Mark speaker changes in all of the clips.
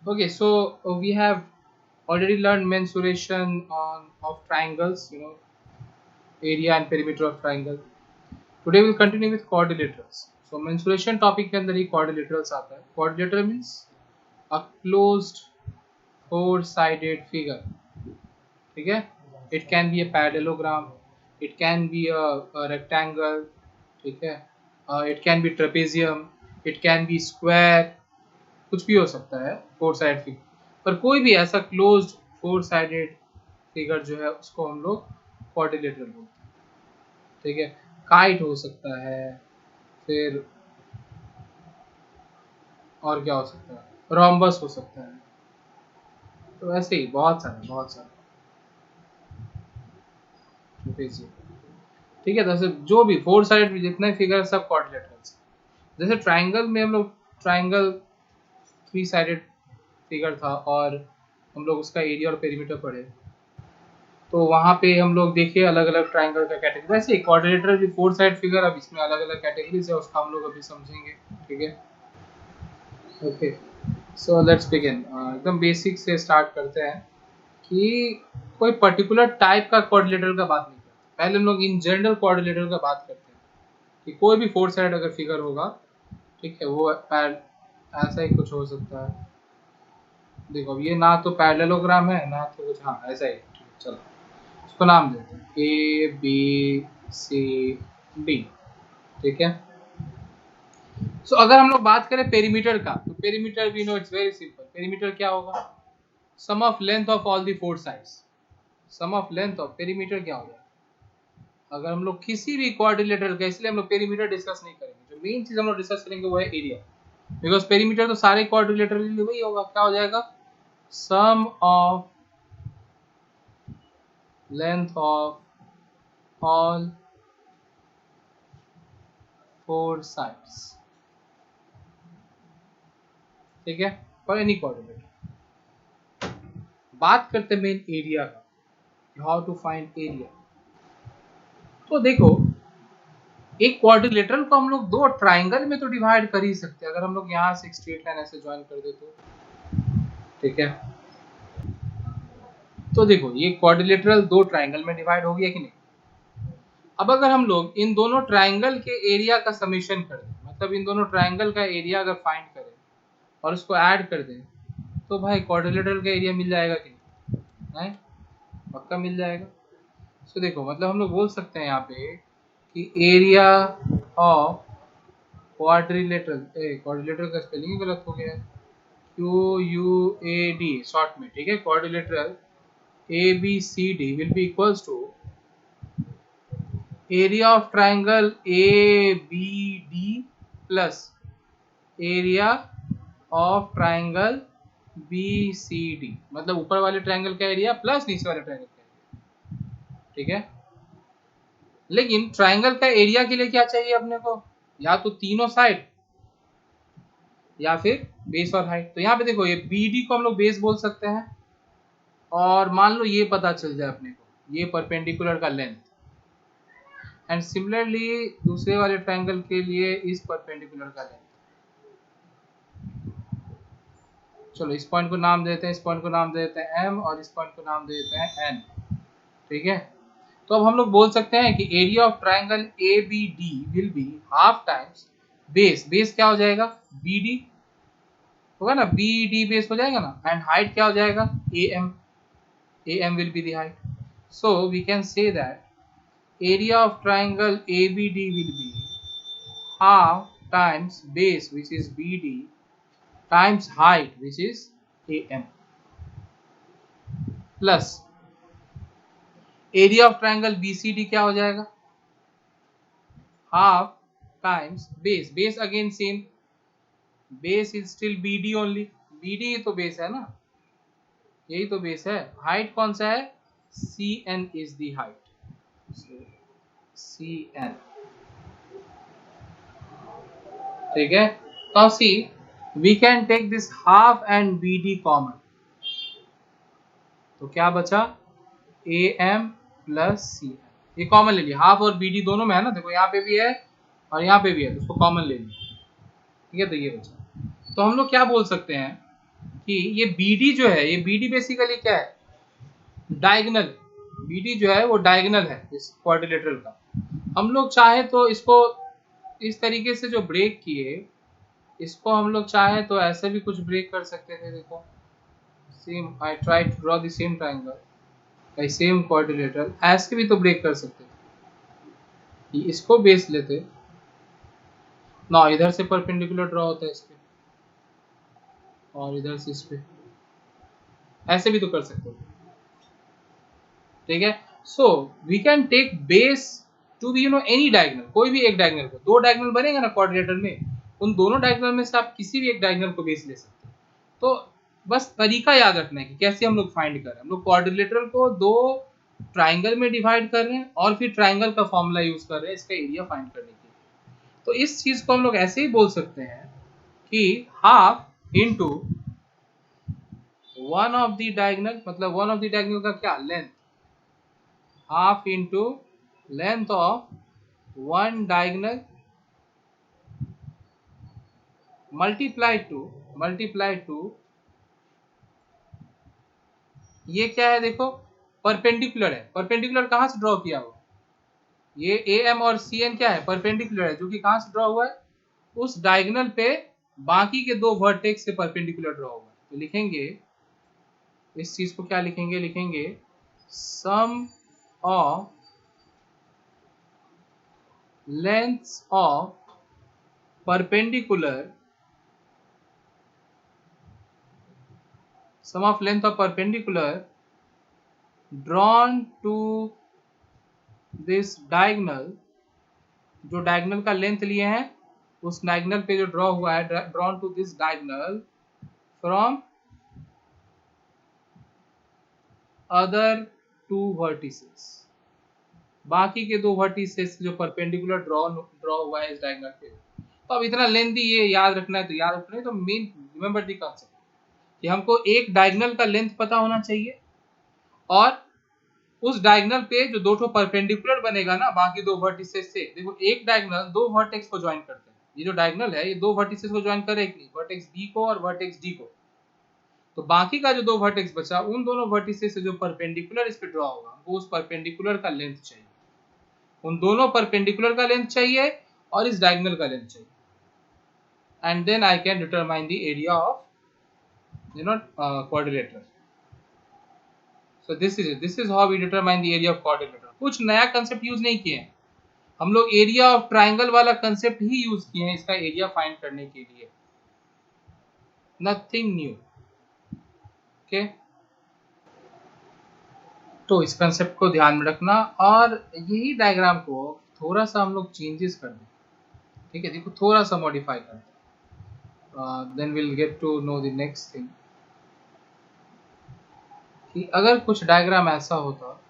Speaker 1: Okay, so we have already learned mensuration on of triangles, area and perimeter of triangle. Today we'll continue with quadrilaterals. So mensuration topic के अंदर ही quadrilaterals आता है. Quadrilateral means a closed four-sided figure. ठीक है? It can be a parallelogram. It can be a rectangle. ठीक है? It can be trapezium. It can be square. कुछ भी हो सकता है फोर साइड फिगर, पर कोई भी ऐसा क्लोज्ड फोर साइडेड फिगर जो है उसको हम लोग क्वाड्रिलेटरल बोलते हैं. ठीक है. काइट हो सकता है, फिर और क्या हो सकता है, रोम्बस हो सकता है. तो ऐसे ही बहुत सारे ठीक है. तो जो भी फोर साइड जितने फिगर सब क्वाड्रिलेटरल्स. जैसे ट्राइंगल में हम लोग ट्राइंगल थ्री साइडेड फिगर था और हम लोग उसका एरिया और पेरीमीटर पढ़े, तो वहाँ पे हम लोग देखे अलग अलग ट्राइंगल का कैटेगरी. वैसे क्वाड्रिलेटरल भी फोर साइड फिगर, अब इसमें अलग अलग कैटेगरीज है, उसका हम लोग अभी समझेंगे. ठीक है. Okay, so let's begin. एकदम बेसिक से स्टार्ट करते हैं कि कोई पर्टिकुलर टाइप का क्वाड्रिलेटरल का बात नहीं करते. पहले हम लोग इन जनरल क्वाड्रिलेटरल का बात करते हैं कि कोई भी फोर साइड अगर फिगर होगा, ठीक है, वो ऐसा ही कुछ हो सकता है. देखो अब ये ना तो पैरेललोग्राम है ना तो कुछ, हाँ ऐसा ही. चलो इसको नाम देते हैं ए बी सी डी. ठीक है. सो अगर हम लोग बात करें पेरीमीटर का, तो perimeter we know it's very simple. Perimeter क्या होगा? Sum of length of all the four sides. Sum of length of perimeter क्या होगा? अगर हम लोग किसी भी क्वाड्रिलेटरल का, इसलिए हम लोग पेरीमीटर डिस्कस नहीं करेंगे. जो मेन चीज हम लोग डिस्कस करेंगे वो है एरिया, बिकॉज पेरीमीटर तो सारे क्वाड्रिलेटरल के लिए वही होगा. क्या हो जाएगा? Sum of length of all four sides. ठीक है. For any quadrilateral. बात करते हैं मेन एरिया का, हाउ टू फाइंड एरिया. तो देखो, एक क्वाड्रिलेटरल को हम लोग दो ट्राइंगल में तो डिवाइड कर ही सकते हैं. अगर हम लोग यहाँ से एक स्ट्रेट लाइन ऐसे ज्वाइन कर दे तो, ठीक है, तो देखो ये क्वाड्रिलेटरल दो ट्राइंगल में डिवाइड हो गया कि नहीं. अब अगर हम लोग इन दोनों ट्राइंगल के एरिया का समेशन कर दें, मतलब इन दोनों ट्राइंगल का एरिया अगर फाइंड करें और उसको ऐड कर दें, तो भाई क्वाड्रिलेटरल का एरिया मिल जाएगा कि नहीं? पक्का मिल जाएगा. सो देखो, मतलब हम लोग बोल सकते हैं यहाँ पे कि एरिया ऑफ क्वाड्रिलेटरल, क्वाड्रिलेटरल का स्पेलिंग ही गलत हो गया है, QUAD शॉर्ट में. ठीक है. Quadrilateral ABCD will be equals to area of triangle ABD plus area of triangle BCD. मतलब ऊपर वाले ट्राइंगल का एरिया प्लस नीचे वाले ट्राइंगल का एरिया. ठीक है. लेकिन ट्राइंगल का एरिया के लिए क्या चाहिए अपने को? या तो तीनों साइड या फिर बेस और हाइट. तो यहाँ पे देखो, ये BD को हम लोग बेस बोल सकते हैं, और मान लो ये पता चल जाए अपने को, ये परपेंडिकुलर का लेंथ, एंड सिमिलरली दूसरे वाले ट्राइंगल के लिए इस परपेंडिकुलर का लेंथ. चलो इस पॉइंट को नाम देते हैं, इस पॉइंट को नाम देते हैं M, और इस पॉइंट को नाम देते हैं N. ठीक है. तो अब हम लोग बोल सकते हैं कि area of triangle ABD will be half times base. Base क्या हो जाएगा? BD होगा ना, BD बेस हो जाएगा ना. एंड हाइट क्या हो जाएगा? AM. AM will be the height. So we can say that area of triangle ABD will be half times base, which is BD, times height, which is AM, plus area of triangle BCD क्या हो जाएगा? Half times base. Base again same, base is still BD only. BD ही तो base है ना, यही तो base है. Height कौन सा है? CN is the height. CN. ठीक है. तो see we can take this half and BD common. तो क्या बचा? AM plus CN. ये कॉमन ले लिया. हाफ और BD दोनों में है ना, देखो यहाँ पे भी है और यहाँ पे भी है, तो उसको कॉमन ले लिया. ठीक है. तो ये बचा. तो हम लोग क्या बोल सकते हैं कि ये BD जो है, ये BD बेसिकली क्या है, डायगोनल। BD जो है वो डायगोनल है इस क्वाड्रिलेटरल का। हम लोग चाहे तो इसको इस तरीके से जो ब्रेक किए, इसको हम लोग चाहे तो ऐसे भी कुछ ब्रेक कर सकते थे। देखो same, I try to draw the same triangle by same quadrilateral, ऐसे भी तो ब्रेक कर सकते थे। इसको बेस लेते ना, इधर से परपेंडिकुलर ड्रॉ होता है इस पे, और इधर से इस पे, ऐसे भी तो कर सकते हो। ठीक है, so we can take base to be any diagonal, कोई भी एक डायगोनल को, दो डायगोनल बनेगा ना क्वाड्रिलेटरल में, उन दोनों डायगोनल में से आप किसी भी एक डायगोनल को बेस ले सकते हो। तो बस तरीका याद रखना है कि कैसे हम लोग फाइंड कर रहे हैं। हम लोग क्वाड्रिलेटरल को दो ट्राइंगल में डिवाइड कर रहे हैं और फिर ट्राइंगल का फॉर्मूला यूज कर रहे हैं इसका एरिया फाइंड करने के लिए। तो इस चीज को हम लोग ऐसे ही बोल सकते हैं कि half into one of the diagonal, मतलब वन ऑफ द डायगोनल का क्या, length, half into length of one diagonal multiply to ये क्या है, देखो परपेंडिकुलर है। परपेंडिकुलर कहां से ड्रॉ किया हुआ, ये AM और CN क्या है, परपेंडिकुलर है, जो कि कहां से ड्रॉ हुआ है, उस डायगोनल पे बाकी के दो वर्टेक्स से परपेंडिकुलर ड्रॉ हुआ है। तो लिखेंगे इस चीज को, क्या लिखेंगे, लिखेंगे sum of lengths of perpendicular, sum of length of perpendicular drawn to this diagonal, जो डायगोनल का लेंथ लिए हैं उस डायगोनल पे जो ड्रॉ हुआ है, drawn to this diagonal from other two vertices, बाकी के दो वर्टिसेस जो परपेंडिकुलर ड्रॉ हुआ है इस डायगोनल पे। तो अब इतना लेंथी ये याद रखना है तो याद रखना है, तो मेन रिमेंबर द कांसेप्ट कि हमको एक डायगोनल का लेंथ पता होना चाहिए, और उस डायगोनल पे जो दो ठो परपेंडिकुलर बनेगा ना बाकी दो वर्टिसेस से, देखो एक डायगोनल दो वर्टेक्स को ज्वाइन करते हैं, ये जो डायगोनल है ये दो वर्टिसेस को ज्वाइन करे कि नहीं, वर्टेक्स B को और वर्टेक्स D को। तो बाकी का जो दो वर्टेक्स बचा, उन दोनों वर्टिसेस से जो परपेंडिकुलर इस पे ड्रॉ होगा, वो उस परपेंडिकुलर का लेंथ चाहिए, उन दोनों परपेंडिकुलर का लेंथ चाहिए और इस डायगोनल का लेंथ चाहिए, and then I can determine the area of quadrilateral. So this is how we determine the area of quadrilateral. कुछ नया कंसेप्ट यूज नहीं किए हैं हम लोग, एरिया ऑफ ट्राइंगल वाला कंसेप्ट ही यूज किए हैं इसका एरिया फाइंड करने के लिए, नथिंग न्यू। ओके, तो इस कंसेप्ट को ध्यान में रखना, और यही डायग्राम को थोड़ा सा हम लोग चेंजेस कर दें। ठीक है, देखो थोड़ा सा मॉडिफाई कर दें, then will get to know the next thing कि अगर कुछ डायग्राम ऐसा होता,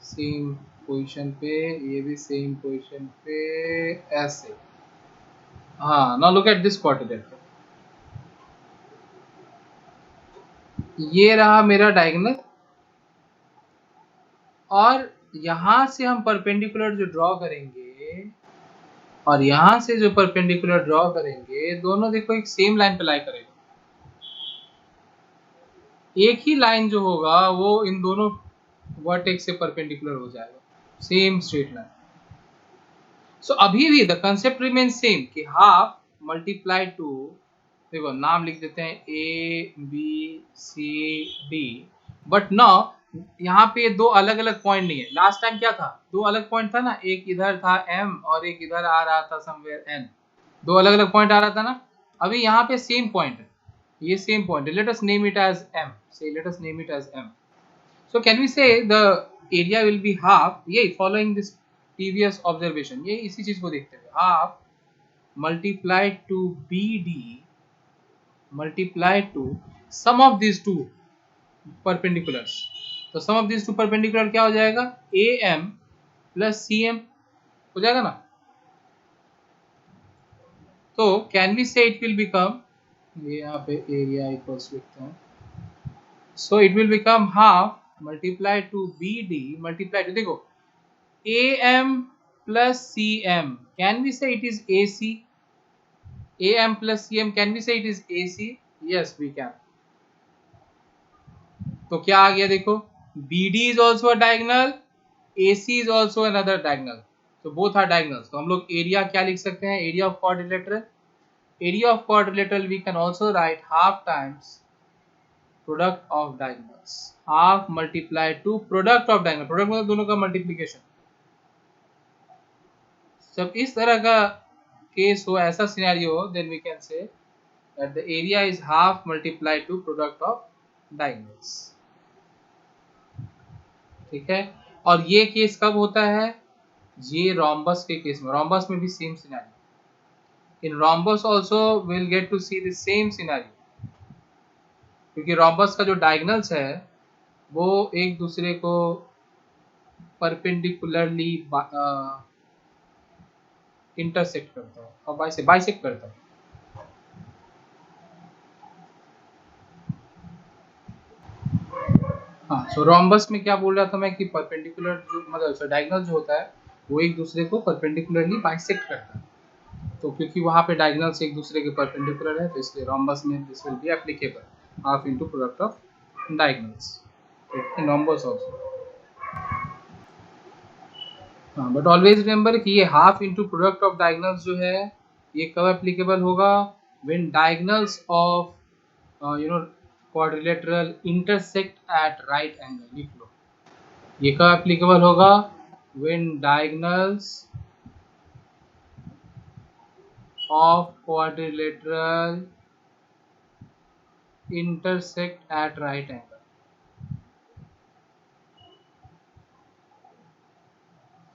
Speaker 1: सेम पोजीशन पे, ये भी सेम पोजीशन पे, ऐसे, हाँ, now look at this quadrilateral, ये रहा मेरा डायगोनल, और यहां से हम परपेंडिकुलर जो ड्रॉ करेंगे और यहां से जो परपेंडिकुलर ड्रॉ करेंगे, दोनों देखो एक सेम लाइन पे लाई करेगा, एक ही लाइन जो होगा वो इन दोनों वर्टेक्स से परपेंडिकुलर हो जाएगा, सेम स्ट्रेट लाइन। सो अभी भी द कंसेप्ट रिमेन सेम कि हाफ मल्टीप्लाई टू, देखो नाम लिख देते हैं ABCD, बट नाउ यहाँ पे दो अलग अलग पॉइंट नहीं है। लास्ट टाइम क्या था, दो अलग पॉइंट था ना, एक इधर था M और एक इधर आ रहा था समवेयर N, दो अलग अलग पॉइंट आ रहा था ना। अभी यहाँ पे सेम पॉइंट है, ये सेम पॉइंट है, let us name it as M, say let us name it as M. So can we say the area will be half, ये following this previous observation, ये इसी चीज को देखते हुए, half multiplied to BD multiplied to sum of these two perpendiculars, तो sum of these two perpendicular क्या हो जाएगा, AM plus CM हो जाएगा ना। तो can we say it will become, ये यहाँ पे एरिया इक्वल्स लिखते हैं, so it will become half multiplied to BD multiplied to, देखो AM plus CM, can we say it is AC, AM plus CM, can we say it is AC? Yes, we can. तो क्या आ गया देखो, BD is also a diagonal, AC is also another diagonal, so both are diagonals. तो हम लोग area क्या लिख सकते हैं, area of quadrilateral, area of quadrilateral we can also write half times product of diagonals, half multiplied to product of diagonal, product मतलब दोनों का multiplication. जब इस तरह का केस हो, ऐसा सिनेरियो हो, then we can say that the area is half multiplied to product of diagonals. ठीक है, और ये केस कब होता है, ये रोम्बस के केस में, रोम्बस में भी same scenario, in rhombus also will get to see the same scenario, क्योंकि रोम्बस का जो डायगोनल्स है वो एक दूसरे को परपेंडिकुलरली इंटरसेक्ट करता है और बाइसेक्ट करता है. हाँ, सो रोम्बस में क्या बोल रहा था मैं कि परपेंडिकुलर जो मतलब डायगोनल जो होता है वो एक दूसरे को परपेंडिकुलरली बाइसेक्ट करता है. तो क्योंकि वहाँ पे डायगोनल्स एक दूसरे के परपेंडिकुलर है, तो इसलिए रोम्बस में this will be applicable, half into product of diagonals in rhombus also. हाँ, बट ऑलवेज रिमेंबर कि ये half into product of diagonals जो है ये कब एप्लीकेबल होगा, when diagonals of quadrilateral intersect at right angle. लिख लो, ये कब एप्लीकेबल होगा, when diagonals of quadrilateral intersect at right angle.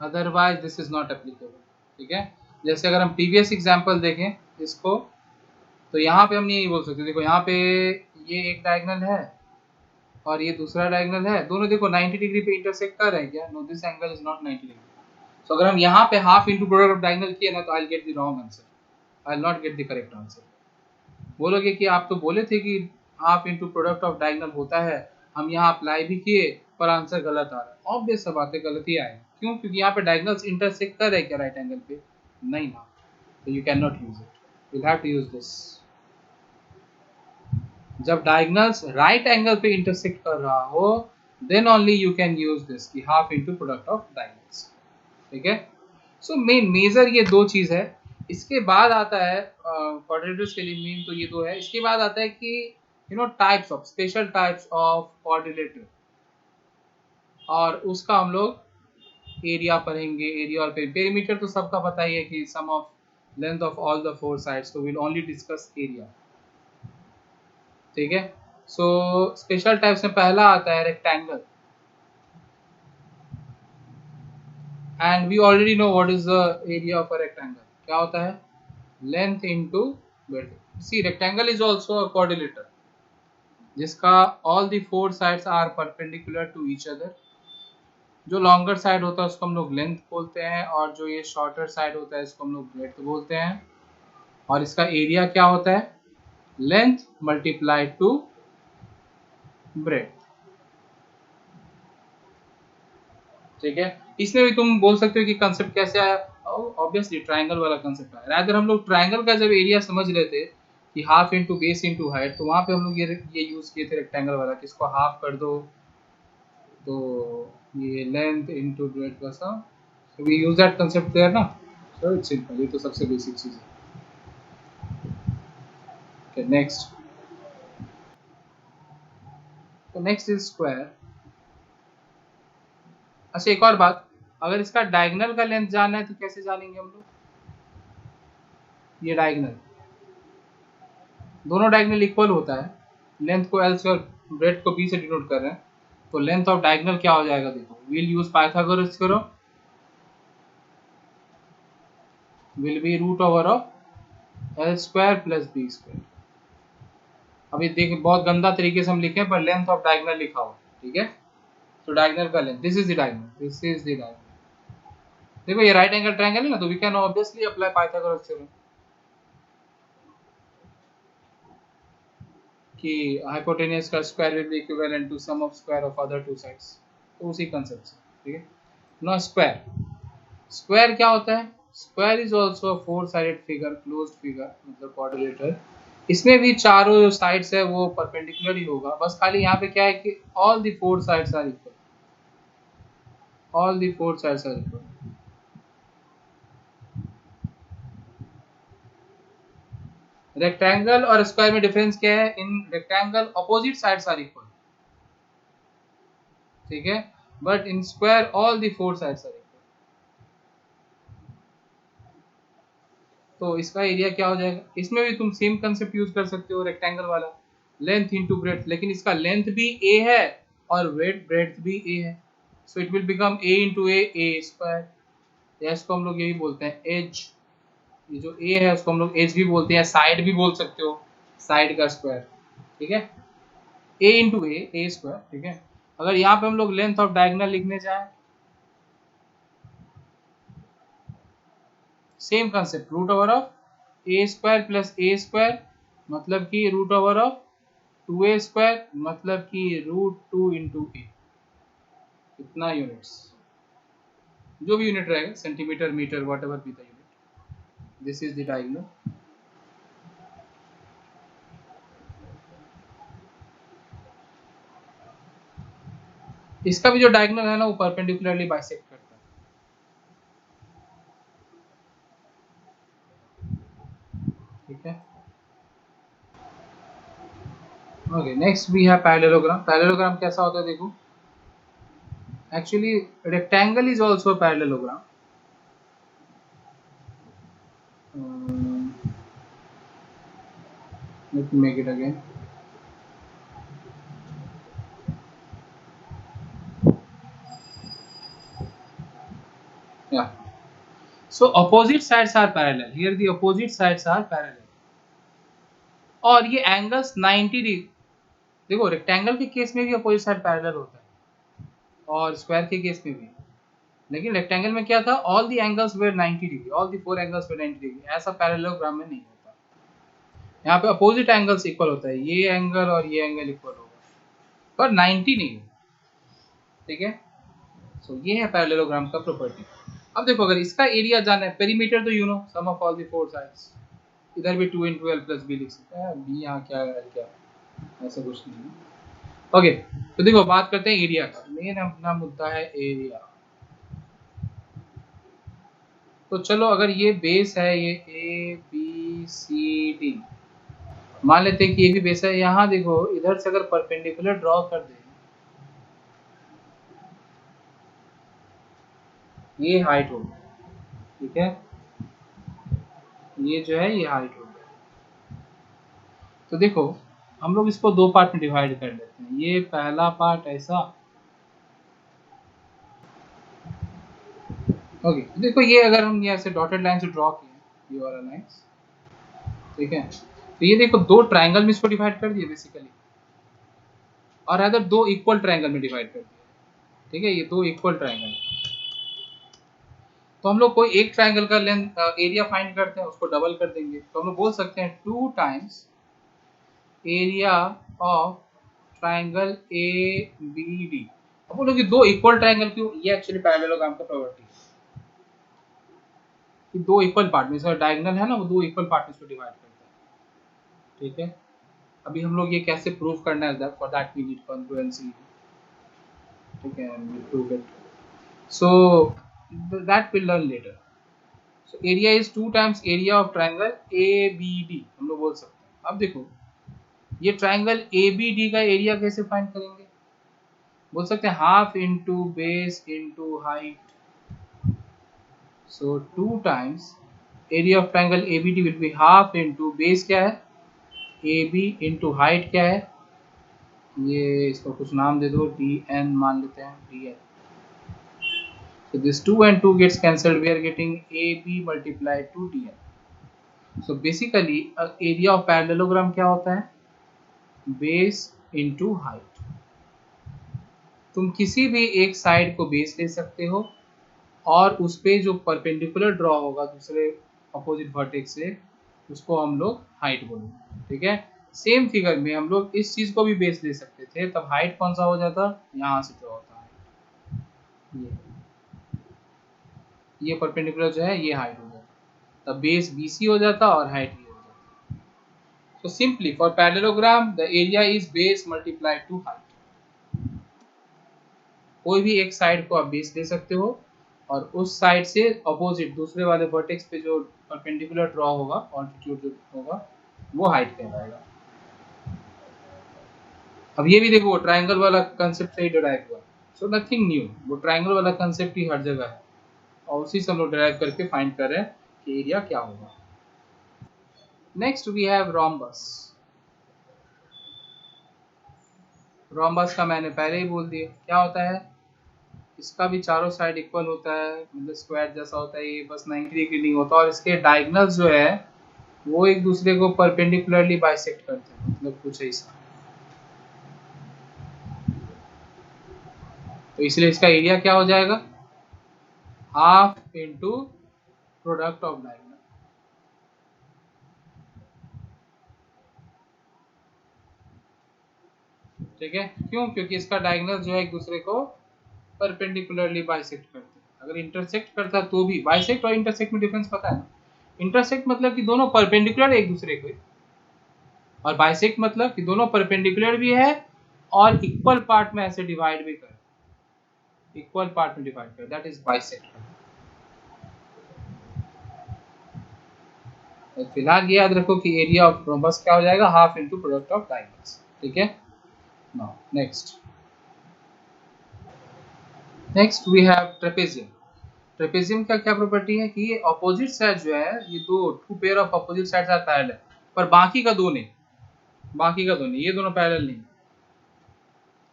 Speaker 1: Otherwise this is not applicable. ठीक है, जैसे अगर हम प्रीवियस एग्जांपल देखें इसको, तो यहाँ पे हम यही बोल सकते, देखो यहाँ पे ये एक डायगोनल है और ये दूसरा डायगोनल है, दोनों देखो 90 डिग्री पे इंटरसेक्ट कर रहे हैं क्या, no this angle is not 90 degree. So अगर हम यहाँ पे half into product of diagonal किए ना, तो I will get the wrong answer, I will not get the correct answer. बोलोगे कि आप तो बोले थे कि half into product of diagonal होता है, हम यहाँ अप्लाई भी किए पर आंसर गलत आ रहा है. ऑब्वियस सा बात है, गलत ही आएगा. क्यों, क्योंकि यहाँ पे डायगोनल्स इंटरसेक्ट कर रहे हैं क्या राइट एंगल पे, नहीं ना, तो you can not use it, you have to use this. जब डायगोनल्स राइट एंगल पे इंटरसेक्ट कर रहा हो, then only you can use this कि half into product of diagonals. ठीक है, सो मेजर ये दो चीज है. इसके बाद आता है क्वाड्रिलेटरल्स के लिए मेन तो ये दो है. इसके बाद आता है कि types of special types of quadrilateral, और उसका हम लोग एरिया पढ़ेंगे. एरिया और पेरीमीटर तो सबका पता ही है कि sum of length of all the four sides, तो विल ओनली डिस्कस एरिया. ठीक है, सो स्पेशल टाइप्स में पहला आता है rectangle, and we already know what is the area of a rectangle. क्या होता है, length into width. See rectangle is also a quadrilateral जिसका all the four sides are perpendicular to each other. जो longer side होता है उसको हम लोग लेंथ बोलते हैं, और जो ये शॉर्टर साइड होता है इसको हम लोग ब्रेड्थ बोलते हैं. और इसका एरिया क्या होता है, लेंथ मल्टीप्लाइड टू ब्रेड्थ. ठीक है, इसमें भी तुम बोल सकते हो कि कंसेप्ट कैसे आया. ऑब्वियसली ट्रायंगल वाला कंसेप्ट आया. अगर हम लोग ट्रायंगल का जब एरिया समझ लेते कि half into base into height, तो वहां पे हम लोग ये यूज किए थे रेक्टेंगल वाला कि इसको हाफ कर दो तो ये लेंथ इनटू ब्रेड्थ का सा. So we use that concept there ना. सो इट्स सिंपल, ये तो सबसे बेसिक चीज है. Okay, next. तो नेक्स्ट इज स्क्वायर. अच्छा, एक और बात, अगर इसका डायगोनल का लेंथ जानना है तो कैसे जानेंगे हम लोग. ये डायगोनल, दोनों डायगोनल इक्वल होता है, लेंथ को एल से और ब्रेड्थ को बी से डिनोट कर रहे हैं, तो लेंथ ऑफ डायगोनल क्या हो जाएगा, देखो will use Pythagoras theorem, will be root over of L square plus B square. अभी देखिए बहुत गंदा तरीके से हम लिखे पर लेंथ ऑफ डायगोनल लिखा हो. ठीक है, तो डायगोनल का length, this is the diagonal, this is the diagonal. देखो ये राइट एंगल ट्रायंगल है ना, तो we can obviously apply Pythagoras theorem कि हाइपोटेन्यूज का square will be equivalent to sum of square of other two sides. तो उसी concept से. ठीक है, नो स्क्वायर, स्क्वायर क्या होता है, square is also four sided figure, closed figure मतलब क्वाड्रिलेटरल। इसमें भी चारों जो साइड्स है वो परपेंडिकुलर ही होगा, बस खाली यहाँ पे क्या है कि all the four sides are equal, all the four sides are equal. Rectangle और स्क्वायर में डिफरेंस क्या है? In rectangle opposite sides are equal, ठीक है, but in square all the four sides are equal. तो इसका एरिया क्या हो जाएगा? इसमें भी तुम सेम कंसेप्ट यूज कर सकते हो, रेक्टेंगल वाला, लेंथ इनटू ब्रेड्थ, लेकिन इसका लेंथ भी a है और ब्रेड्थ भी a है, so it will become a into A square, या इसको हम लोग यही बोलते हैं एज। ये जो a है उसको हम लोग एज भी बोलते हैं, साइड भी बोल सकते हो, साइड का स्क्वायर, ठीक है, a इंटू ए स्क्वायर, ठीक है। अगर यहाँ पे हम लोग लेंथ ऑफ डायगोनल लिखने जाए, same concept, root over of A square plus A square मतलब कि root over of 2a square मतलब कि रूट 2 इंटू ए, इतना यूनिट्स, जो भी यूनिट रहेगा, centimetre, metre, whatever be the unit, this is the diagonal. इसका भी जो डायगोनल है ना वो परपेंडिकुलरली बाइसेक्ट करता है, ठीक है। Okay, next we have parallelogram. Parallelogram कैसा होता है देखो, actually rectangle is also parallelogram. Let me make it again. Yeah. So opposite sides are parallel. Here the opposite sides are parallel. और ये एंगल्स 90 डिग्री, देखो रेक्टेंगल के case में भी अपोजिट साइड पैरेलल होता है और स्क्वायर के केस में भी, लेकिन रेक्टेंगल में क्या था, all the angles were 90 degree, all the four angles were 90 degree, ऐसा पैरेललोग्राम में नहीं होता। यहाँ पे अपोजिट एंगल्स इक्वल होता है, ये एंगल और ये एंगल इक्वल होगा पर 90 नहीं, ठीक है। सो ये है पैरेललोग्राम का प्रॉपर्टी। अब देखो अगर इसका एरिया जाना है, पेरीमीटर तो you know sum of all the four sides, इधर भी 2 इंटू एल प्लस बी लिख सकते हैं, बी यहाँ क्या है क्या, ऐसा कुछ नहीं है। ओके, तो देखो बात करते हैं एरिया का। मेन अपना मुद्दा है एरिया। तो चलो अगर ये बेस है, ये ए बी सी डी, मान लेते हैं कि ये भी बेस है। यहाँ देखो इधर से अगर परपेंडिकुलर ड्रॉ कर दे, ये हाइट होगी, ठीक है, ये जो है ये हाइट होगी। तो देखो हम लोग इसको दो पार्ट में डिवाइड कर लेते हैं, ये पहला पार्ट ऐसा, ओके। देखो ये अगर हम यहाँ से डॉटेड लाइन से ड्रॉ किए, ये वाला लाइंस, ठीक है, तो ये देखो दो ट्रायंगल में इसको डिवाइड कर दिए बेसिकली, और अदर दो इक्वल ट्रायंगल में डिवाइड कर दिया, ठीक है, ये दो इक्वल ट्रायंगल। तो हम लोग कोई एक ट्रायंगल का लेंथ एरिया फाइंड करते हैं, उसको डबल कर देंगे, तो हम लोग बोल सकते हैं 2 times area of triangle A B D. अब बोलो कि दो इक्वल ट्रायंगल क्यों, ये एक्चुअली पैरेललोग्राम का प्रॉपर्टी है कि दो इक्वल पार्ट में, इसका डायगोनल है ना, वो दो इक्वल पार्ट में इसको डिवाइड करता है, ठीक है। अभी हम लोग ये कैसे प्रूव करना है, that for that we need congruency, ठीक है, we prove it, so that will learn later. So area is 2 times area of triangle A B D, हम लोग बोल सकते हैं। अब देखो ये ट्रायंगल ए बी डी का एरिया कैसे फाइंड करेंगे, बोल सकते हैं half into base into height. So 2 times area of triangle A B D will be half into base क्या है ए बी इंटू हाइट क्या है, ये इसको कुछ नाम दे दो, डी एन मान लेते हैं, D N. So this 2 and 2 gets cancelled. We are getting AB multiplied to DN. So basically area of parallelogram क्या होता है, बेस इंटू हाइट। तुम किसी भी एक साइड को बेस ले सकते हो और उस पे जो परपेंडिकुलर ड्रॉ होगा दूसरे अपोजिट वर्टेक्स से, उसको हम लोग हाइट बोलेंगे, ठीक है। सेम फिगर में हम लोग इस चीज को भी बेस ले सकते थे, तब हाइट कौन सा हो जाता, यहाँ से ड्रॉ होता है ये परपेंडिकुलर जो है ये हाइट हो जाएगा। तब बेस BC हो जाता और हाइट ये हो जाता। So simply for parallelogram the area is base multiplied to height. कोई भी एक साइड को आप बेस ले सकते हो और उस साइड से अपोजिट दूसरे वाले वर्टेक्स पे जो परपेंडिकुलर ड्रॉ होगा, ऑल्टीट्यूड जो होगा, वो हाइट कहलाएगा। अब ये भी देखो ट्रायंगल वाला कंसेप्ट से ही डिराइव हुआ, सो नथिंग न्यू, वो ट्रायंगल वाला कंसेप्ट ही हर जगह है और उसी से हम लोग डिराइव करके फाइंड कर रहे हैं कि एरिया क्या होगा। Next we have rhombus. Rhombus का मैंने पहले ही बोल दिया क्या होता है, इसका भी चारों साइड इक्वल होता है, मतलब स्क्वायर जैसा होता है, ये बस 90 डिग्री नहीं होता और इसके डायगोनल्स जो है वो एक दूसरे को परपेंडिकुलरली बाइसेक्ट करते हैं, मतलब कुछ ऐसा। तो इसलिए इसका एरिया क्या हो जाएगा, half into product of diagonal. ठीक है, क्यों, क्योंकि इसका डायगोनल जो है एक दूसरे को परपेंडिकुलरली बाइसेक्ट करते हैं। अगर इंटरसेक्ट करता तो भी, बाइसेक्ट और इंटरसेक्ट में डिफरेंस पता है, इंटरसेक्ट मतलब कि दोनों परपेंडिकुलर एक दूसरे को, और बाइसेक्ट मतलब कि दोनों परपेंडिकुलर भी है और इक्वल पार्ट में ऐसे डिवाइड भी कर, इक्वल पार्ट में डिवाइड कर, दैट इज बाइसेक्ट। फिलहाल ये याद रखो कि एरिया ऑफ रोम्बस क्या हो जाएगा, half into product of diagonals. ठीक है, now next we have trapezium. Trapezium का क्या प्रॉपर्टी है कि ये अपोजिट साइड जो है, ये two pair of opposite sides are parallel, पर बाकी का दो नहीं, बाकी का दो नहीं, ये दोनों पैरेलल नहीं।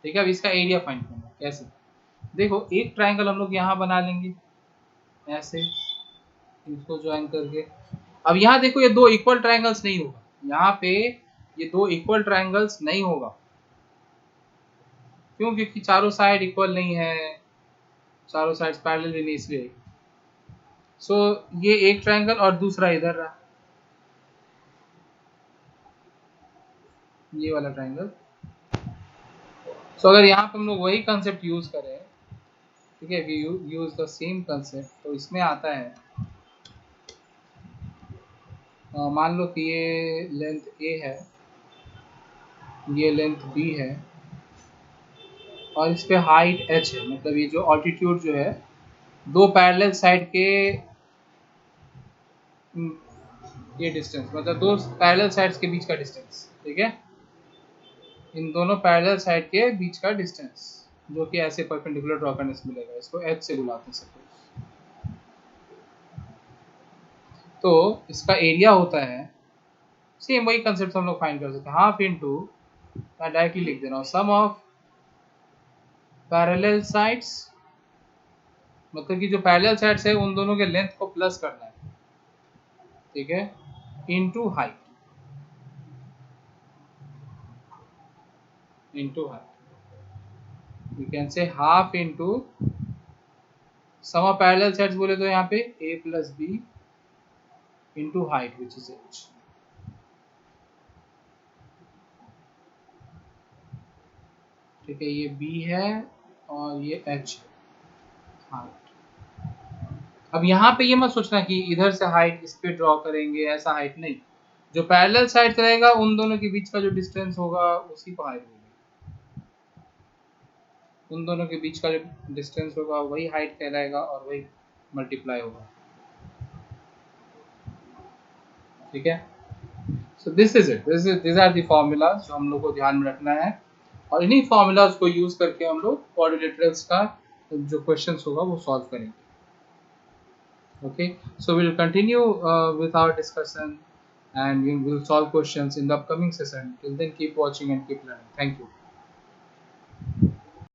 Speaker 1: ठीक है, अब इसका एरिया फाइंड करना कैसे, देखो एक ट्रायंगल हम लोग यहाँ बना लेंगे ऐसे, इसको ज्वाइन करके। अब यहाँ देखो ये दो इक्वल ट्रायंगल्स नहीं होगा, यहाँ पे ये दो इक्वल ट्रायंगल्स नहीं होगा, क्यों, क्योंकि चारों साइड इक्वल नहीं है, चारों साइड्स पैरेलल नहीं, इसलिए। सो ये एक ट्रायंगल और दूसरा इधर रहा, ये वाला ट्रायंगल। सो अगर यहाँ पे हम लोग वही कंसेप्ट यूज करें, ठीक है, we use the same concept, तो इसमें आता है, मान लो कि ये लेंथ A है, ये लेंथ B है और इस पे हाइट h है, मतलब ये जो ऑल्टीट्यूड जो है दो पैरेलल साइड के, ये डिस्टेंस मतलब दो पैरेलल साइड्स के बीच का डिस्टेंस। ठीक है, इन दोनों पैरेलल साइड के बीच का डिस्टेंस जो कि ऐसे परपेंडिकुलर ड्रॉ करने से मिलेगा, इसको h से बुलाते हैं सपोज। तो इसका एरिया होता है, सेम वही कंसेप्ट हम लोग फाइंड कर सकते हैं, हाफ इनटू, मैं डायरेक्टली लिख दे रहा हूँ, सम ऑफ पैरेलल साइड्स, मतलब कि जो पैरेलल साइड्स है उन दोनों के लेंथ को प्लस करना है, ठीक है, into height, into height, you can say half into sum of parallel sides बोले तो यहाँ पे a plus B into height which is h। ठीक है, ये b है और ये h है, हाइट। अब यहाँ पे ये मत सोचना कि इधर से हाइट इस पे ड्रॉ करेंगे, ऐसा हाइट नहीं, जो पैरेलल साइड रहेगा उन दोनों के बीच का जो डिस्टेंस होगा उसी को हाइट होगी, उन दोनों के बीच का जो डिस्टेंस होगा वही हाइट कहलाएगा और वही मल्टीप्लाई होगा। ठीक है, so this is it, this are the formulas जो हम लोग को ध्यान में रखना है और इन्हीं फॉर्मूलाज को यूज करके हम लोग क्वाड्रिलेटरल्स का जो क्वेश्चंस होगा वो सॉल्व करेंगे। Okay, so we'll continue with our discussion and we will solve questions in the upcoming session. Till then, keep watching and keep learning. Thank you.